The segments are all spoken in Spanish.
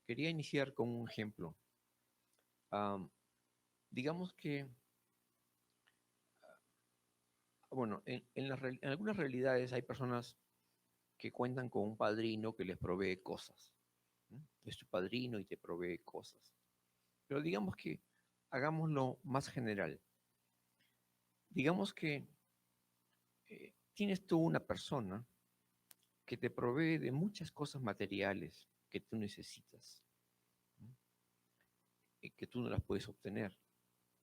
Quería iniciar con un ejemplo. Am, digamos que, bueno, en algunas realidades hay personas que cuentan con un padrino que les provee cosas. ¿No? Es tu padrino y te provee cosas. Pero digamos que hagámoslo más general. Digamos que tienes tú una persona que te provee de muchas cosas materiales que tú necesitas, ¿no? Y que tú no las puedes obtener,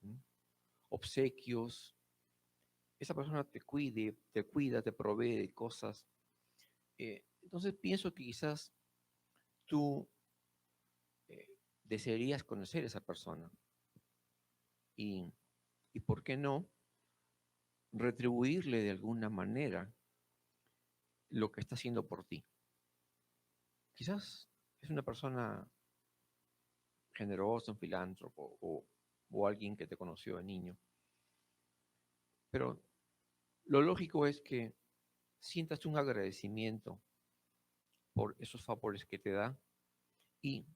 ¿no? Obsequios, esa persona te cuida, te provee de cosas. Entonces pienso que quizás tú desearías conocer a esa persona y, y, ¿por qué no? Retribuirle de alguna manera lo que está haciendo por ti. Quizás es una persona generosa, un filántropo o alguien que te conoció de niño, pero lo lógico es que sientas un agradecimiento por esos favores que te da y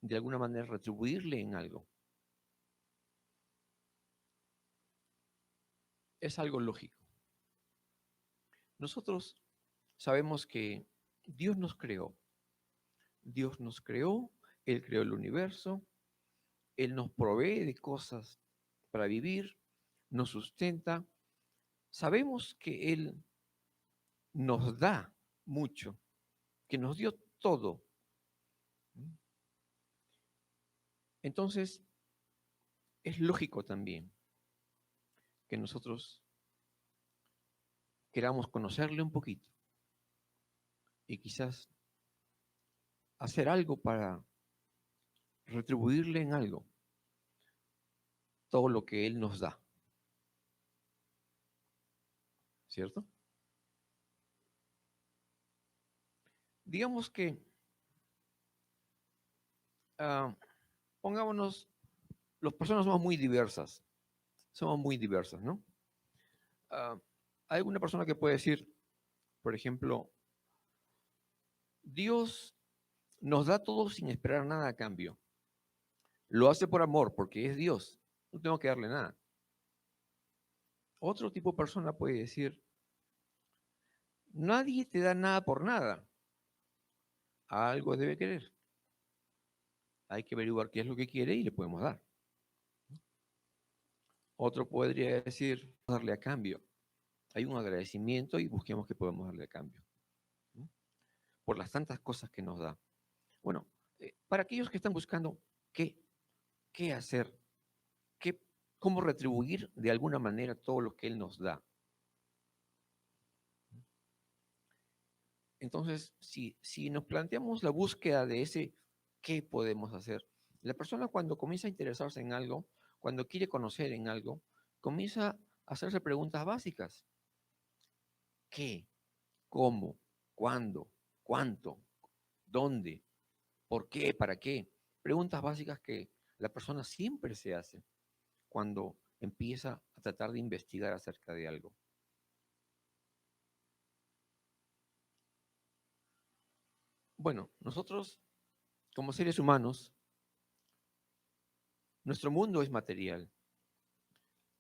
de alguna manera retribuirle en algo. Es algo lógico. Nosotros sabemos que Dios nos creó. Dios nos creó, Él creó el universo, Él nos provee de cosas para vivir, nos sustenta. Sabemos que Él nos da mucho, que nos dio todo. Entonces, es lógico también que nosotros queramos conocerle un poquito y quizás hacer algo para retribuirle en algo todo lo que Él nos da, ¿cierto? Digamos que, ah, pongámonos, las personas somos muy diversas, ¿no? Ah, hay alguna persona que puede decir, por ejemplo, Dios nos da todo sin esperar nada a cambio. Lo hace por amor, porque es Dios. No tengo que darle nada. Otro tipo de persona puede decir, nadie te da nada por nada. Algo debe querer. Hay que averiguar qué es lo que quiere y le podemos dar. Otro podría decir, darle a cambio. Hay un agradecimiento y busquemos qué podemos darle a cambio, ¿no? Por las tantas cosas que nos da. Bueno, para aquellos que están buscando qué, qué hacer, qué, cómo retribuir de alguna manera todo lo que Él nos da. Entonces, si nos planteamos la búsqueda de ese qué podemos hacer, la persona cuando comienza a interesarse en algo, cuando quiere conocer en algo, comienza a hacerse preguntas básicas. ¿Qué? ¿Cómo? ¿Cuándo? ¿Cuánto? ¿Dónde? ¿Por qué? ¿Para qué? Preguntas básicas que la persona siempre se hace cuando empieza a tratar de investigar acerca de algo. Bueno, nosotros como seres humanos, nuestro mundo es material.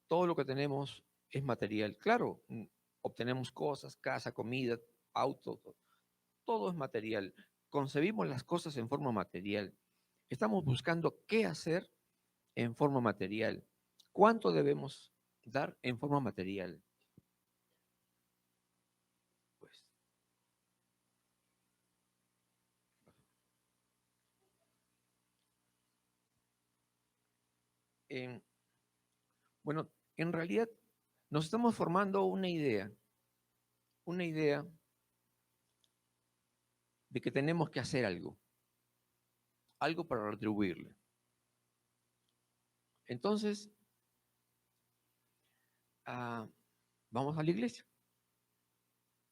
Todo lo que tenemos es material. Claro, obtenemos cosas, casa, comida, auto, todo es material. Concebimos las cosas en forma material. Estamos buscando qué hacer en forma material. ¿Cuánto debemos dar en forma material? Pues, en, bueno, en realidad nos estamos formando una idea de que tenemos que hacer algo, algo para retribuirle. Entonces, ah, vamos a la iglesia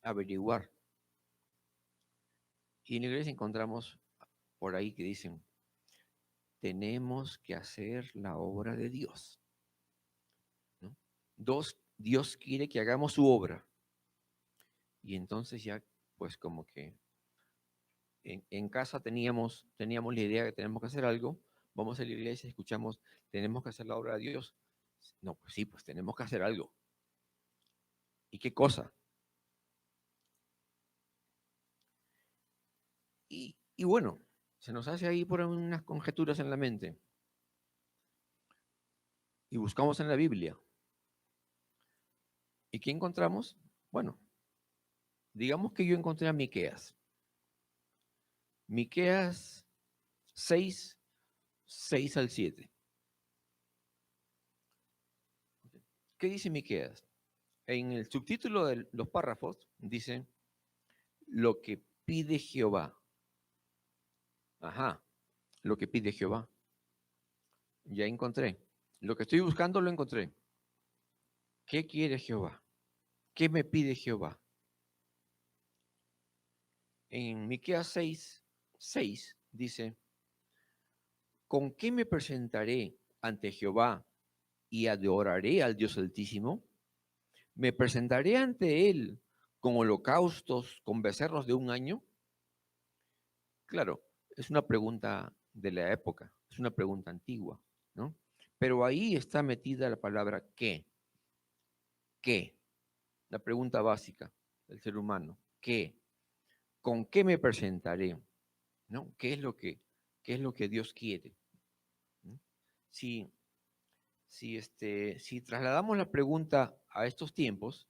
a averiguar. Y en la iglesia encontramos por ahí que dicen, tenemos que hacer la obra de Dios, ¿no? Dos, Dios quiere que hagamos su obra. Y entonces ya, pues como que en casa teníamos la idea de que tenemos que hacer algo, vamos a la iglesia y escuchamos, tenemos que hacer la obra de Dios. No, pues sí, pues tenemos que hacer algo. ¿Y qué cosa? Y bueno, se nos hace ahí por unas conjeturas en la mente y buscamos en la Biblia. ¿Y qué encontramos? Bueno, digamos que yo encontré a Miqueas. Miqueas 6, 6 al 7. ¿Qué dice Miqueas? En el subtítulo de los párrafos dice, lo que pide Jehová. Ajá, lo que pide Jehová. Ya encontré. Lo que estoy buscando lo encontré. ¿Qué quiere Jehová? ¿Qué me pide Jehová? En Miqueas 6, 6 dice, ¿con qué me presentaré ante Jehová y adoraré al Dios Altísimo? ¿Me presentaré ante él con holocaustos, con becerros de un año? Claro, es una pregunta de la época, es una pregunta antigua, ¿no? Pero ahí está metida la palabra ¿qué? ¿Qué? La pregunta básica del ser humano. ¿Qué? ¿Con qué me presentaré? ¿No? Qué es lo que Dios quiere? ¿No? Si, si trasladamos la pregunta a estos tiempos,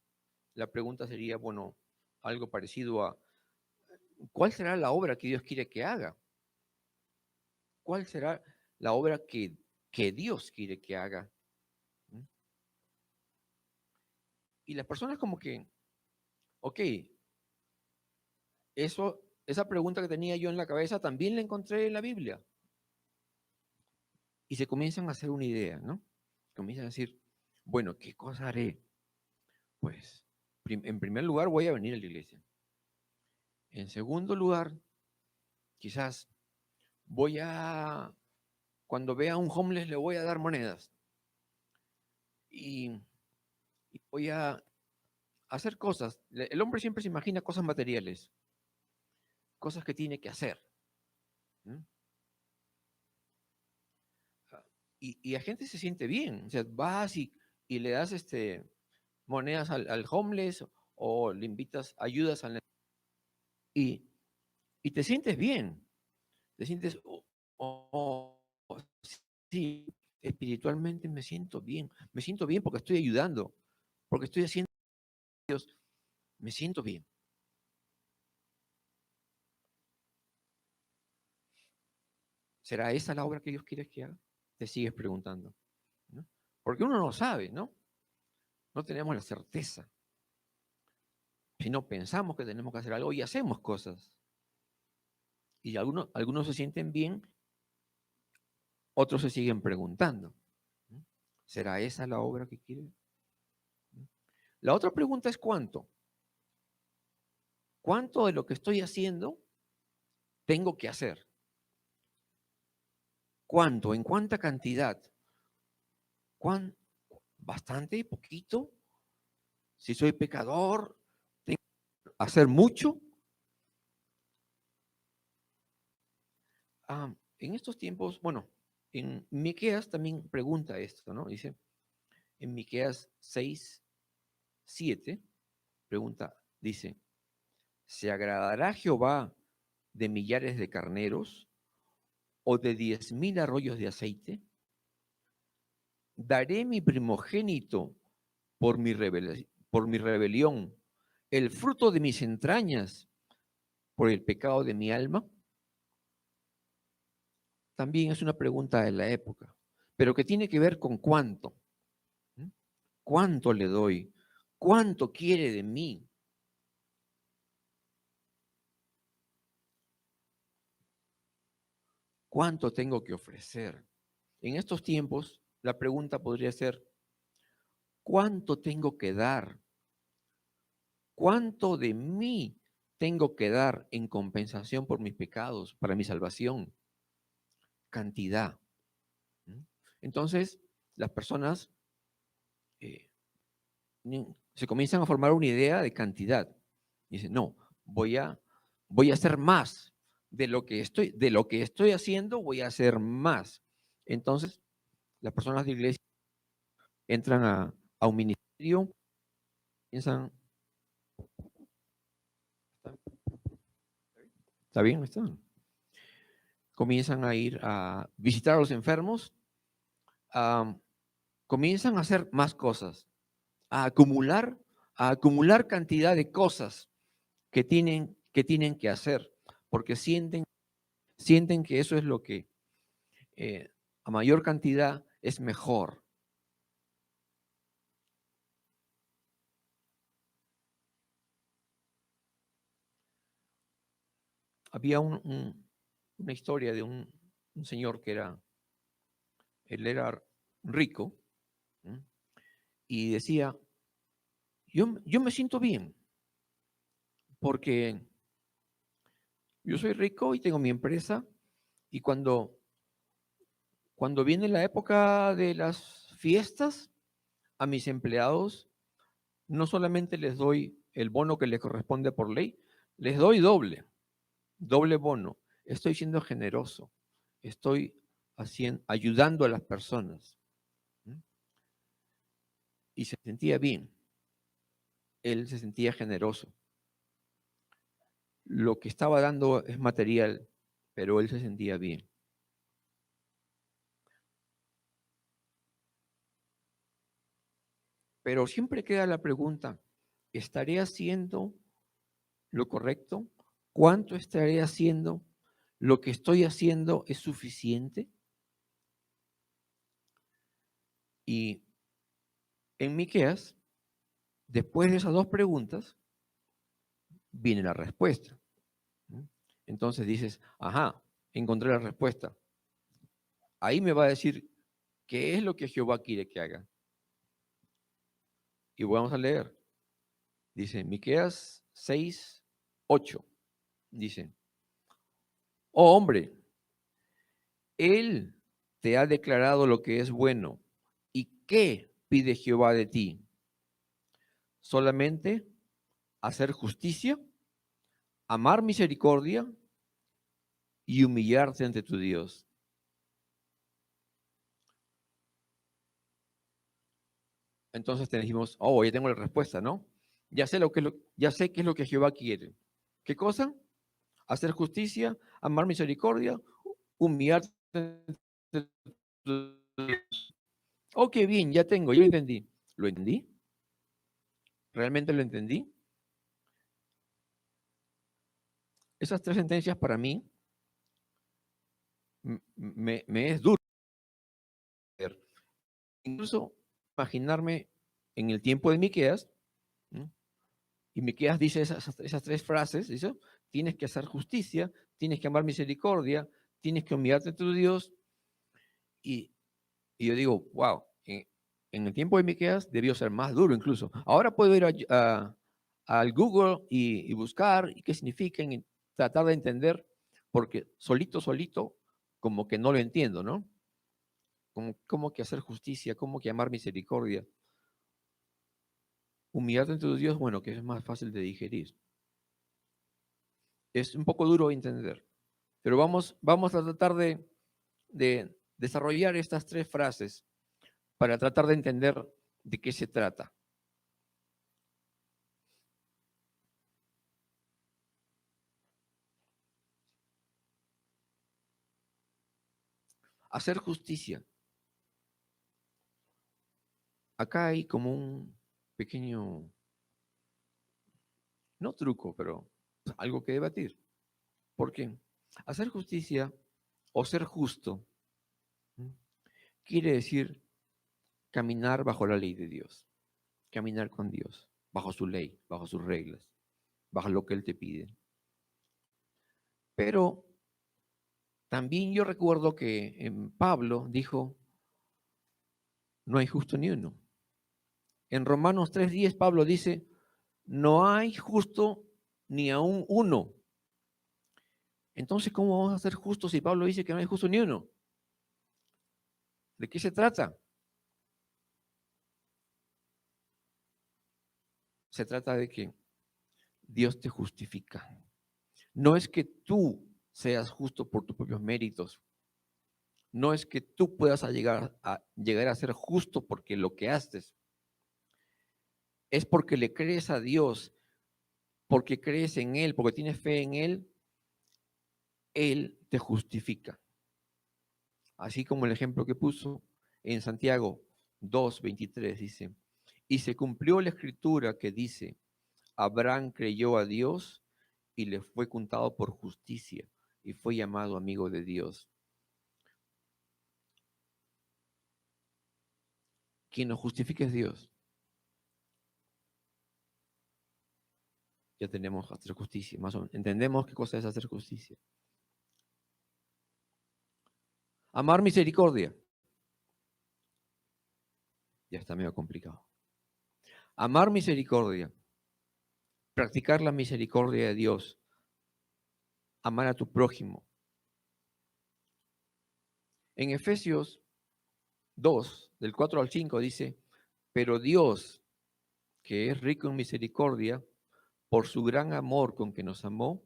la pregunta sería, bueno, algo parecido a, ¿cuál será la obra que Dios quiere que haga? ¿Cuál será la obra que Dios quiere que haga? ¿Mm? Y las personas como que, ok, esa pregunta que tenía yo en la cabeza también la encontré en la Biblia. Y se comienzan a hacer una idea, ¿no? Comienzan a decir, bueno, ¿qué cosa haré? Pues, en primer lugar, voy a venir a la iglesia. En segundo lugar, quizás cuando vea a un homeless, le voy a dar monedas. Y, y voy a hacer cosas. El hombre siempre se imagina cosas materiales, cosas que tiene que hacer. ¿No? Y la gente se siente bien. O sea, vas y le das monedas al homeless o le invitas, ayudas al y, y te sientes bien. Te sientes, sí, espiritualmente me siento bien porque estoy ayudando, porque estoy haciendo, me siento bien. ¿Será esa la obra que Dios quiere que haga? Te sigues preguntando, ¿no? Porque uno no sabe, ¿no? No tenemos la certeza. Si no pensamos que tenemos que hacer algo y hacemos cosas. Y algunos se sienten bien, otros se siguen preguntando. ¿No? ¿Será esa la obra que quiere? ¿No? La otra pregunta es ¿cuánto? ¿Cuánto de lo que estoy haciendo tengo que hacer? ¿Cuánto? ¿En cuánta cantidad? ¿Cuán, ¿Bastante? ¿Poquito? Si soy pecador, ¿tengo que hacer mucho? En estos tiempos, bueno, en Miqueas también pregunta esto, ¿no? Dice, en Miqueas 6, 7, pregunta, dice, ¿se agradará Jehová de millares de carneros o de 10,000 arroyos de aceite? ¿Daré mi primogénito por mi rebelión, el fruto de mis entrañas por el pecado de mi alma? También es una pregunta de la época, pero que tiene que ver con cuánto. ¿Mm? ¿Cuánto le doy? ¿Cuánto quiere de mí? ¿Cuánto tengo que ofrecer? En estos tiempos, la pregunta podría ser, ¿cuánto tengo que dar? ¿Cuánto de mí tengo que dar en compensación por mis pecados, para mi salvación? Cantidad. ¿Mm? Entonces, las personas eh, se comienzan a formar una idea de cantidad. Dicen, no, voy a hacer más. de lo que estoy haciendo voy a hacer más. Entonces, las personas de iglesia entran a un ministerio, piensan, ¿está bien? ¿Está? Comienzan a ir a visitar a los enfermos, comienzan a hacer más cosas, a acumular cantidad de cosas que tienen que hacer, porque sienten que eso es lo que a mayor cantidad es mejor. Había una historia de un señor él era rico, ¿m? Y decía, yo me siento bien porque yo soy rico y tengo mi empresa y cuando viene la época de las fiestas, a mis empleados no solamente les doy el bono que les corresponde por ley, les doy doble bono. Estoy siendo generoso, estoy ayudando a las personas. ¿M? Y se sentía bien, él se sentía generoso. Lo que estaba dando es material, pero él se sentía bien. Pero siempre queda la pregunta, ¿estaré haciendo lo correcto? ¿Cuánto estaré haciendo? ¿Lo que estoy haciendo es suficiente? Y en Miqueas, después de esas dos preguntas, viene la respuesta. Entonces dices, ajá, encontré la respuesta. Ahí me va a decir qué es lo que Jehová quiere que haga. Y vamos a leer. Dice Miqueas 6:8. Dice, oh hombre, él te ha declarado lo que es bueno. ¿Y qué pide Jehová de ti? Solamente hacer justicia, amar misericordia y humillarte ante tu Dios. Entonces te dijimos, oh, ya tengo la respuesta, ¿no? Ya sé qué es lo que Jehová quiere. ¿Qué cosa? Hacer justicia, amar misericordia, humillarte ante tu Dios. Oh, qué bien, ya tengo, ya lo entendí. ¿Lo entendí? ¿Realmente lo entendí? Esas tres sentencias para mí me es duro ver. Incluso imaginarme en el tiempo de Miqueas, ¿no? Y Miqueas dice esas tres frases, dice, tienes que hacer justicia, tienes que amar misericordia, tienes que humillarte a tu Dios. Y, y yo digo, wow, en el tiempo de Miqueas debió ser más duro incluso. Ahora puedo ir al Google y buscar y qué significan y tratar de entender, porque solito, como que no lo entiendo, ¿no? Cómo que hacer justicia, cómo que amar misericordia. Humillarte ante tu Dios, bueno, que es más fácil de digerir. Es un poco duro de entender, pero vamos a tratar de desarrollar estas tres frases para tratar de entender de qué se trata. Hacer justicia. Acá hay como un pequeño, no truco, pero algo que debatir. ¿Por qué? Hacer justicia o ser justo quiere decir caminar bajo la ley de Dios, caminar con Dios, bajo su ley, bajo sus reglas, bajo lo que Él te pide. Pero también yo recuerdo que en Pablo dijo, no hay justo ni uno. En Romanos 3:10 Pablo dice, no hay justo ni aún uno. Entonces, ¿cómo vamos a ser justos si Pablo dice que no hay justo ni uno? ¿De qué se trata? Se trata de que Dios te justifica. No es que tú seas justo por tus propios méritos. No es que tú puedas llegar a ser justo porque lo que haces. Es porque le crees a Dios, porque crees en Él, porque tienes fe en Él te justifica. Así como el ejemplo que puso en Santiago 2:23 dice, y se cumplió la escritura que dice, Abraham creyó a Dios y le fue contado por justicia y fue llamado amigo de Dios. Quien nos justifica es Dios. Ya tenemos hacer justicia, más o menos. Entendemos qué cosa es hacer justicia. Amar misericordia. Ya está medio complicado. Amar misericordia. Practicar la misericordia de Dios. Amar a tu prójimo. En Efesios 2, del 4 al 5 dice, pero Dios, que es rico en misericordia, por su gran amor con que nos amó,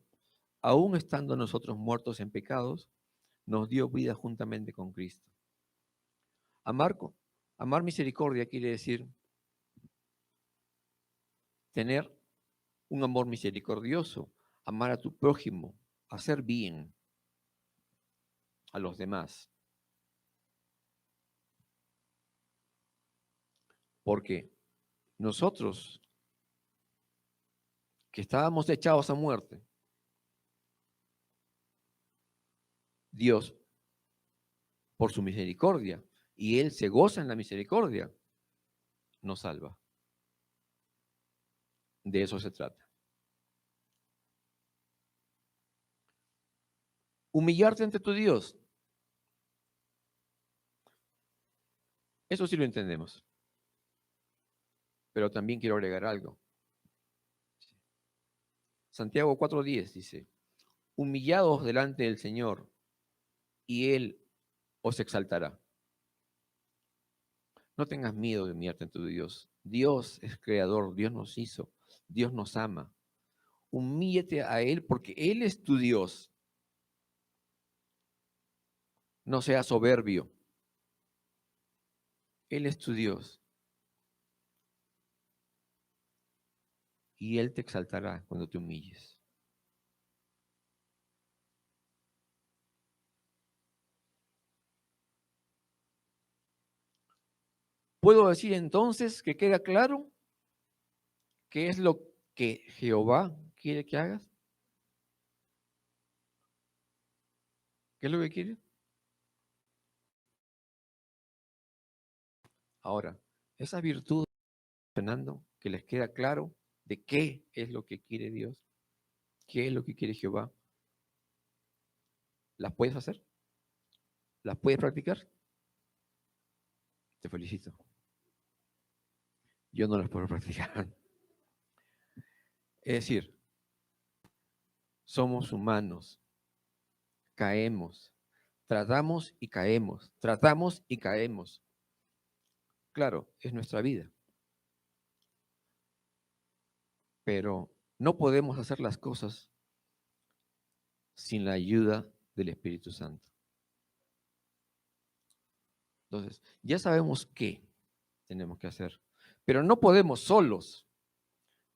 aun estando nosotros muertos en pecados, nos dio vida juntamente con Cristo. Amar, amar misericordia quiere decir tener un amor misericordioso, amar a tu prójimo, hacer bien a los demás. Porque nosotros que estábamos echados a muerte, Dios, por su misericordia, y Él se goza en la misericordia, nos salva. De eso se trata. Humillarte ante tu Dios. Eso sí lo entendemos. Pero también quiero agregar algo. Santiago 4:10 dice, humillados delante del Señor y Él os exaltará. No tengas miedo de humillarte ante tu Dios. Dios es creador, Dios nos hizo, Dios nos ama. Humíllate a Él porque Él es tu Dios. No seas soberbio. Él es tu Dios. Y Él te exaltará cuando te humilles. ¿Puedo decir entonces que queda claro qué es lo que Jehová quiere que hagas? ¿Qué es lo que quiere? Ahora, esa virtud, Fernando, que les queda claro de qué es lo que quiere Dios, qué es lo que quiere Jehová, ¿las puedes hacer? ¿Las puedes practicar? Te felicito. Yo no las puedo practicar. Es decir, somos humanos, caemos, tratamos y caemos, tratamos y caemos. Claro, es nuestra vida. Pero no podemos hacer las cosas sin la ayuda del Espíritu Santo. Entonces, ya sabemos qué tenemos que hacer, pero no podemos solos.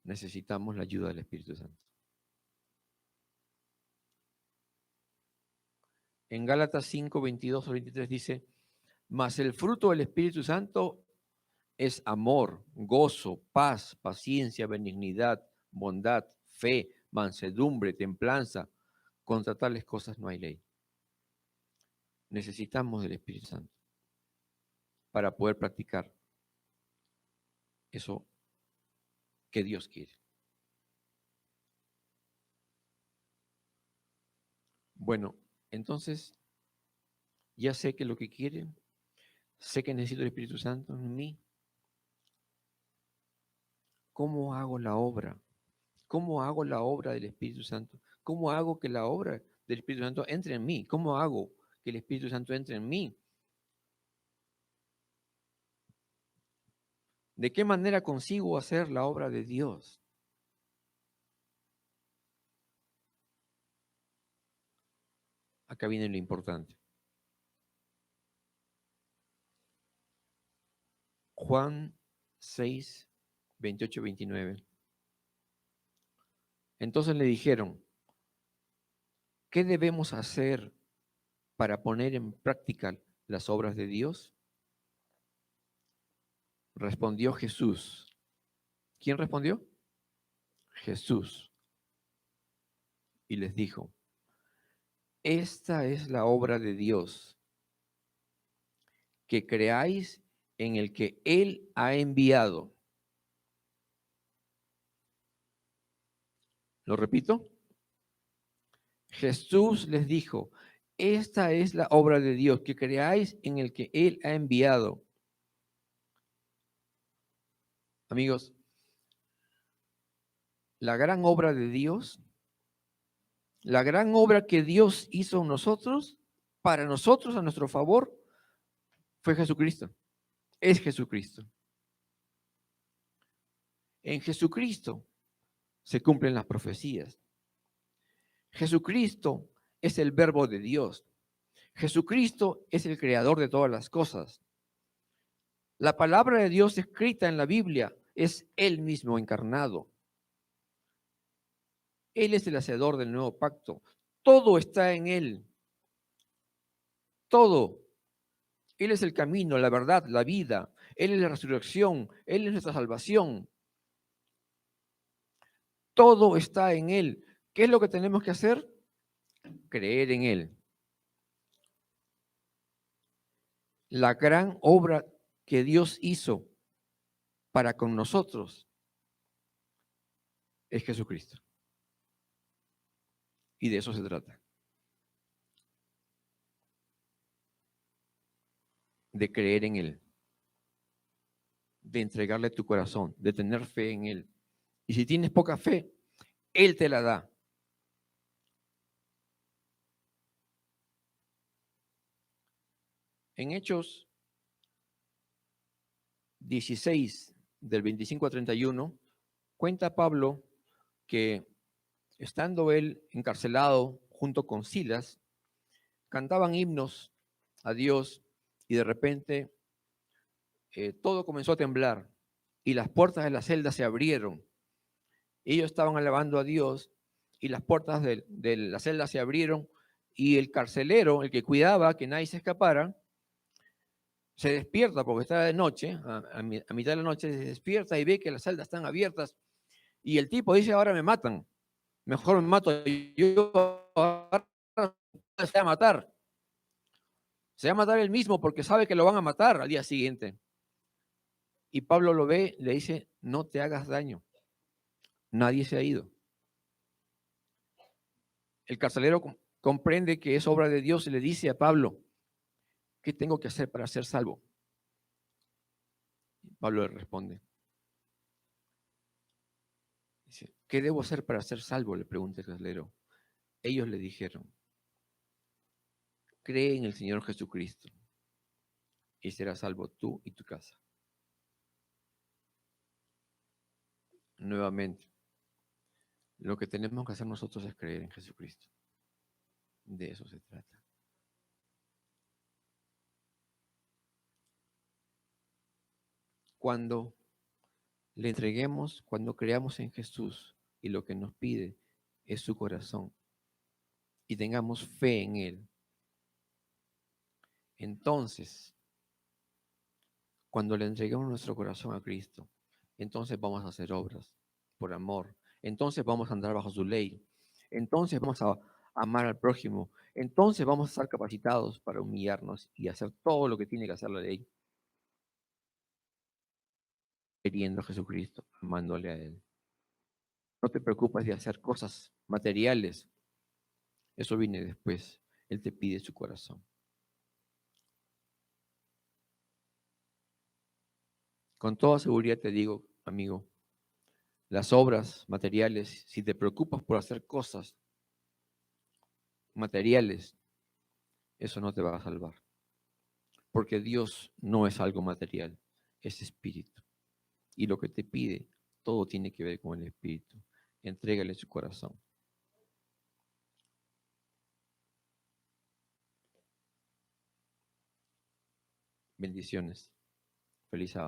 Necesitamos la ayuda del Espíritu Santo. En Gálatas 5, 22 o 23 dice, mas el fruto del Espíritu Santo es amor, gozo, paz, paciencia, benignidad, bondad, fe, mansedumbre, templanza. Contra tales cosas no hay ley. Necesitamos del Espíritu Santo para poder practicar eso que Dios quiere. Bueno, entonces ya sé que lo que quiere, sé que necesito el Espíritu Santo en mí. ¿Cómo hago la obra? ¿Cómo hago la obra del Espíritu Santo? ¿Cómo hago que la obra del Espíritu Santo entre en mí? ¿Cómo hago que el Espíritu Santo entre en mí? ¿De qué manera consigo hacer la obra de Dios? Acá viene lo importante. Juan 6, 28, 29. Entonces le dijeron, ¿qué debemos hacer para poner en práctica las obras de Dios? Respondió Jesús. ¿Quién respondió? Jesús. Y les dijo, esta es la obra de Dios, que creáis en el que Él ha enviado. ¿Lo repito? Jesús les dijo, esta es la obra de Dios, que creáis en el que Él ha enviado. Amigos, la gran obra de Dios, la gran obra que Dios hizo en nosotros, para nosotros, a nuestro favor, fue Jesucristo. Es Jesucristo. En Jesucristo se cumplen las profecías. Jesucristo es el verbo de Dios. Jesucristo es el creador de todas las cosas. La palabra de Dios escrita en la Biblia es Él mismo encarnado. Él es el hacedor del nuevo pacto. Todo está en Él. Todo. Él es el camino, la verdad, la vida. Él es la resurrección. Él es nuestra salvación. Todo está en Él. ¿Qué es lo que tenemos que hacer? Creer en Él. La gran obra que Dios hizo para con nosotros es Jesucristo. Y de eso se trata. De creer en Él. De entregarle tu corazón. De tener fe en Él. Y si tienes poca fe, Él te la da. En Hechos 16, del 25 a 31, cuenta Pablo que estando él encarcelado junto con Silas, cantaban himnos a Dios y de repente todo comenzó a temblar y las puertas de la celda se abrieron. Ellos estaban alabando a Dios y las puertas de la celda se abrieron y el carcelero, el que cuidaba que nadie se escapara, se despierta porque estaba de noche, a mitad de la noche se despierta y ve que las celdas están abiertas y el tipo dice, ahora me matan, mejor me mato yo, ahora se va a matar. Se va a matar él mismo porque sabe que lo van a matar al día siguiente. Y Pablo lo ve, le dice, no te hagas daño, nadie se ha ido. El carcelero comprende que es obra de Dios y le dice a Pablo, ¿qué tengo que hacer para ser salvo? Y Pablo le responde, dice, ¿qué debo hacer para ser salvo? Le pregunta el carcelero. Ellos le dijeron, cree en el Señor Jesucristo y serás salvo tú y tu casa. Nuevamente, lo que tenemos que hacer nosotros es creer en Jesucristo. De eso se trata. Cuando le entreguemos, cuando creamos en Jesús y lo que nos pide es su corazón y tengamos fe en Él, entonces, cuando le entreguemos nuestro corazón a Cristo, entonces vamos a hacer obras por amor, entonces vamos a andar bajo su ley, entonces vamos a amar al prójimo, entonces vamos a estar capacitados para humillarnos y hacer todo lo que tiene que hacer la ley, queriendo a Jesucristo, amándole a Él. No te preocupes de hacer cosas materiales, eso viene después. Él te pide su corazón. Con toda seguridad te digo, amigo, las obras materiales, si te preocupas por hacer cosas materiales, eso no te va a salvar. Porque Dios no es algo material, es espíritu. Y lo que te pide, todo tiene que ver con el espíritu. Entrégale su corazón. Bendiciones. Feliz sábado.